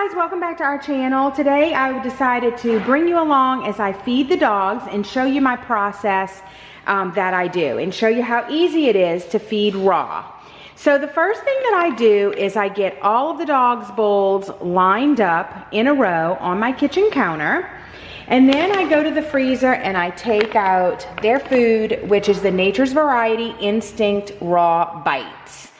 guys, welcome back to our channel. Today I decided to bring you along as I feed the dogs and show you my process that I do and show you how easy it is to feed raw. So the first thing that I do is I get all of the dogs' bowls lined up in a row on my kitchen counter, and then I go to the freezer and I take out their food, which is the Nature's Variety Instinct Raw Bites.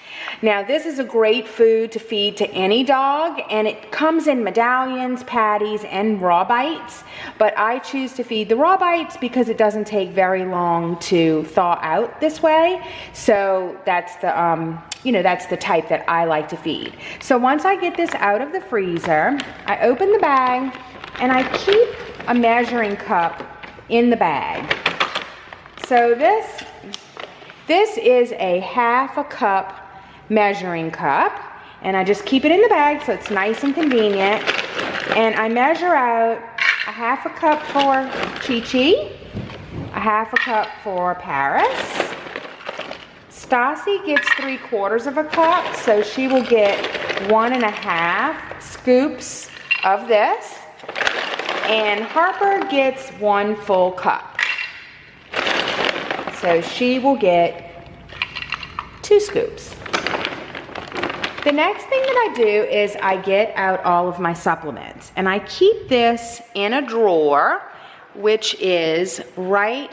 Now this is a great food to feed to any dog, and it comes in medallions, patties, and raw bites, but I choose to feed the raw bites because it doesn't take very long to thaw out this way. So that's the that's the type that I like to feed. So once I get this out of the freezer, I open the bag and I keep a measuring cup in the bag. So this is a half a cup measuring cup, and I just keep it in the bag so it's nice and convenient. And I measure out a half a cup for ChiChi, a half a cup for Paris. Stassi gets 3/4 of a cup, so she will get 1.5 scoops of this, and Harper gets 1 full cup, so she will get 2 scoops. The next thing that I do is I get out all of my supplements, and I keep this in a drawer, which is right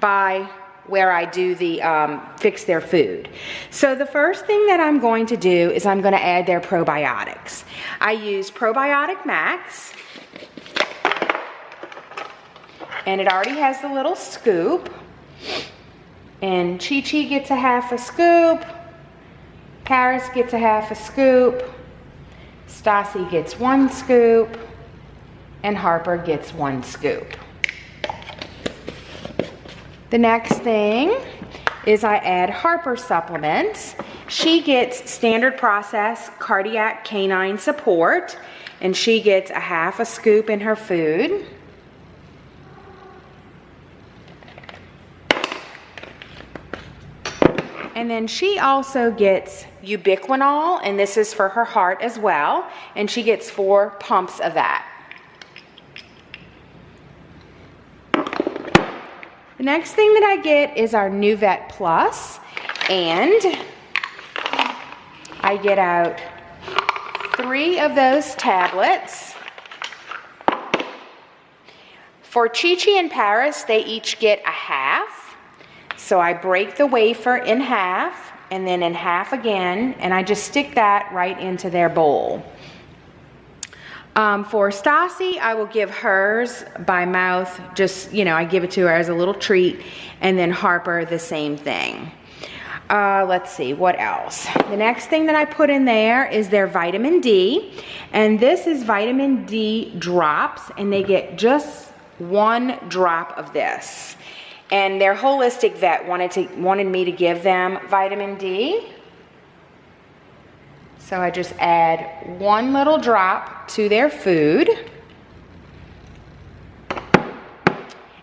by where I do the fix their food. So the first thing that I'm going to do is I'm going to add their probiotics. I use Probiotic Max, and it already has the little scoop, and ChiChi gets a half a scoop, Paris gets a half a scoop, Stassi gets 1 scoop, and Harper gets 1 scoop. The next thing is I add Harper supplements. She gets Standard Process Cardiac Canine Support, and she gets a half a scoop in her food. And then she also gets ubiquinol, and this is for her heart as well, and she gets 4 pumps of that. The next thing that I get is our NuVet Plus, and I get out 3 of those tablets. For ChiChi and Paris, they each get a half. So I break the wafer in half, and then in half again, and I just stick that right into their bowl. For Stassi, I will give hers by mouth, just, I give it to her as a little treat, and then Harper the same thing. Let's see, what else? The next thing that I put in there is their vitamin D, and this is vitamin D drops, and they get just 1 drop of this. And their holistic vet wanted me to give them vitamin D. So I just add 1 little drop to their food.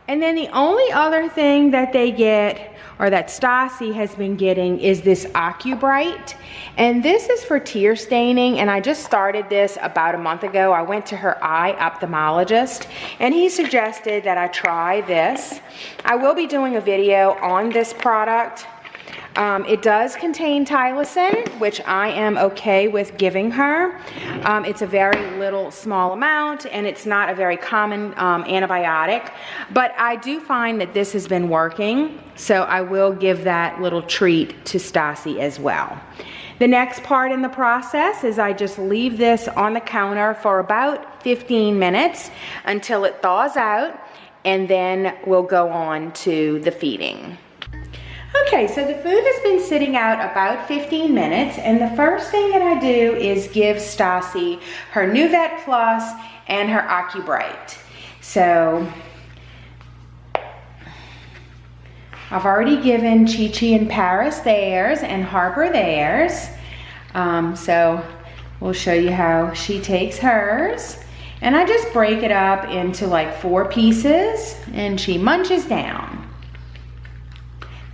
And then the only other thing that they get, or that Stassi has been getting, is this AccuBright. And this is for tear staining, and I just started this about a month ago. I went to her eye ophthalmologist, and he suggested that I try this. I will be doing a video on this product. It does contain tylosin, which I am okay with giving her. It's a very little small amount, and it's not a very common antibiotic, but I do find that this has been working, so I will give that little treat to Stassi as well. The next part in the process is I just leave this on the counter for about 15 minutes until it thaws out, and then we'll go on to the feeding. Okay, so the food has been sitting out about 15 minutes, and the first thing that I do is give Stassi her NuVet Plus and her AccuBright. So I've already given ChiChi and Paris theirs and Harper theirs. So we'll show you how she takes hers. And I just break it up into like 4 pieces, and she munches down.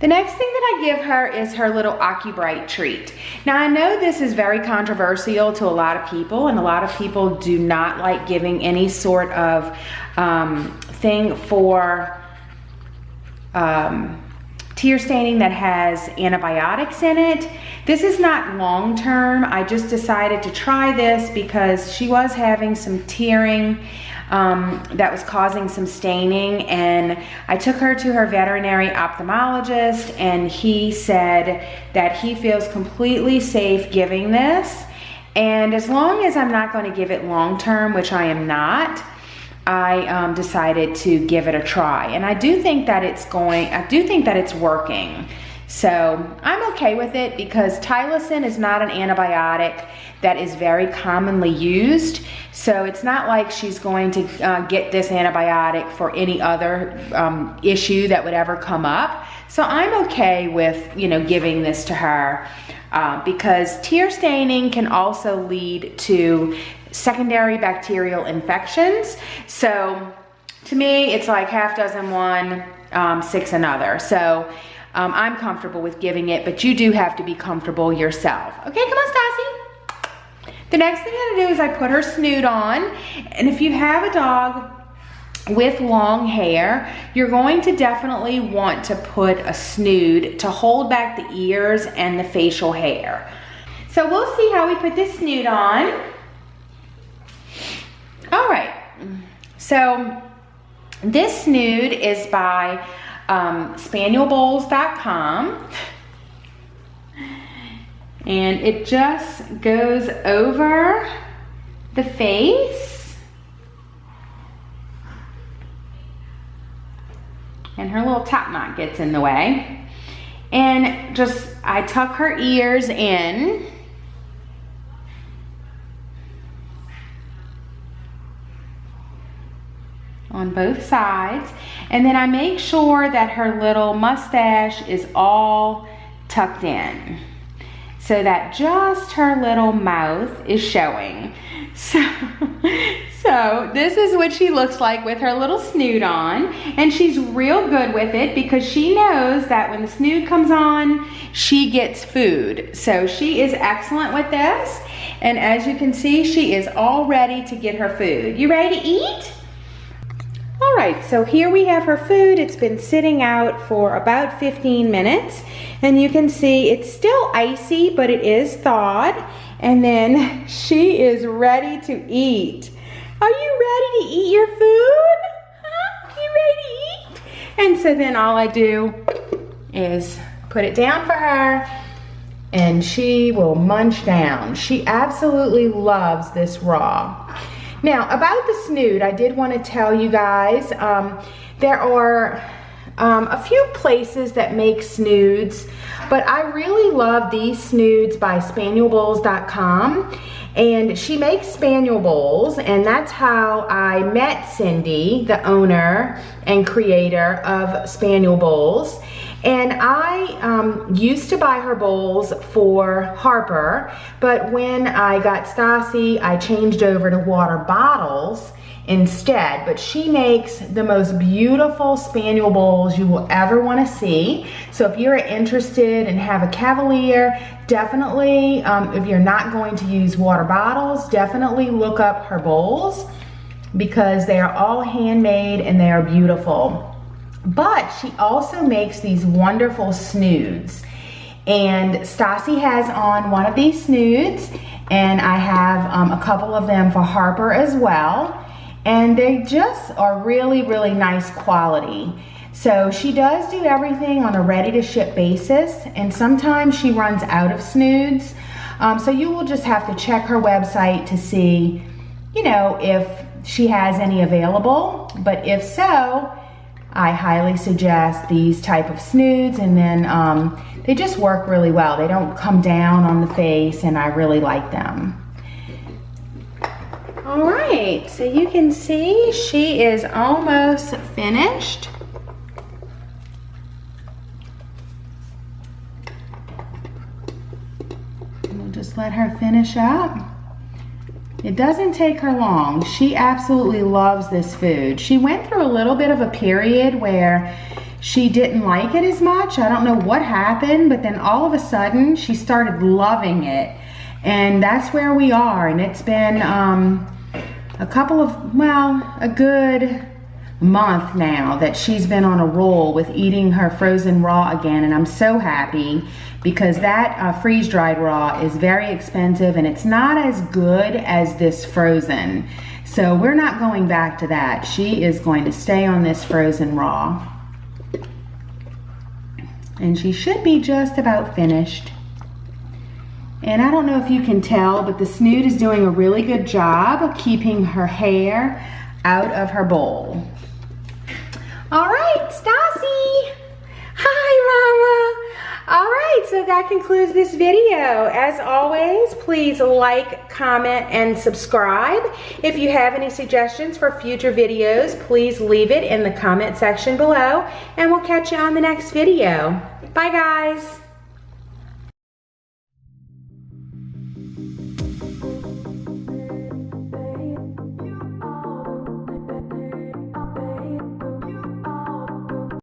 The next thing that I give her is her little AccuBrite treat. Now I know this is very controversial to a lot of people, and a lot of people do not like giving any sort of thing for tear staining that has antibiotics in it. This is not long term. I just decided to try this because she was having some tearing that was causing some staining, and I took her to her veterinary ophthalmologist, and he said that he feels completely safe giving this, and as long as I'm not going to give it long term, which I am not, I decided to give it a try, and I do think that it's working. So I'm okay with it because Tylosin is not an antibiotic that is very commonly used. So it's not like she's going to get this antibiotic for any other issue that would ever come up. So I'm okay with, you know, giving this to her because tear staining can also lead to secondary bacterial infections. So to me, it's like half dozen one, six another. So I'm comfortable with giving it, but you do have to be comfortable yourself. Okay, come on, Stassi. The next thing I'm gonna do is I put her Snood on, and if you have a dog with long hair, you're going to definitely want to put a Snood to hold back the ears and the facial hair. So we'll see how we put this Snood on. All right, so this Snood is by spanielbowls.com, and it just goes over the face, and her little top knot gets in the way, and just I tuck her ears in. On both sides, and then I make sure that her little mustache is all tucked in so that just her little mouth is showing. So this is what she looks like with her little Snood on, and she's real good with it because she knows that when the Snood comes on, she gets food. So she is excellent with this, and as you can see, she is all ready to get her food. You ready to eat? All right, so here we have her food. It's been sitting out for about 15 minutes, and you can see it's still icy, but it is thawed, and then she is ready to eat. Are you ready to eat your food? Huh? You ready to eat? And so then all I do is put it down for her, and she will munch down. She absolutely loves this raw. Now, about the Snood, I did want to tell you guys, there are a few places that make Snoods, but I really love these Snoods by spanielbowls.com, and she makes Spaniel bowls, and that's how I met Cindy, the owner and creator of Spaniel Bowls. And I used to buy her bowls for Harper, but when I got Stassi, I changed over to water bottles instead. But she makes the most beautiful Spaniel bowls you will ever want to see. So if you're interested and have a Cavlier, definitely, if you're not going to use water bottles, definitely look up her bowls because they are all handmade and they are beautiful. But she also makes these wonderful Snoods, and Stassi has on one of these Snoods, and I have a couple of them for Harper as well, and they just are really, really nice quality. So she does do everything on a ready-to-ship basis, and sometimes she runs out of Snoods, so you will just have to check her website to see, you know, if she has any available. But if so, I highly suggest these type of Snoods, and then they just work really well. They don't come down on the face, and I really like them. All right, so you can see she is almost finished. And we'll just let her finish up. It doesn't take her long. She absolutely loves this food. She went through a little bit of a period where she didn't like it as much. I don't know what happened, but then all of a sudden she started loving it. And that's where we are. And it's been a couple of, well, a good month now that she's been on a roll with eating her frozen raw again. And I'm so happy because that freeze-dried raw is very expensive and it's not as good as this frozen. So we're not going back to that. She is going to stay on this frozen raw. And she should be just about finished. And I don't know if you can tell, but the Snood is doing a really good job of keeping her hair out of her bowl. All right, Stassi. Hi, Mama. All right, so that concludes this video. As always, please like, comment, and subscribe. If you have any suggestions for future videos, please leave it in the comment section below, and we'll catch you on the next video. Bye, guys.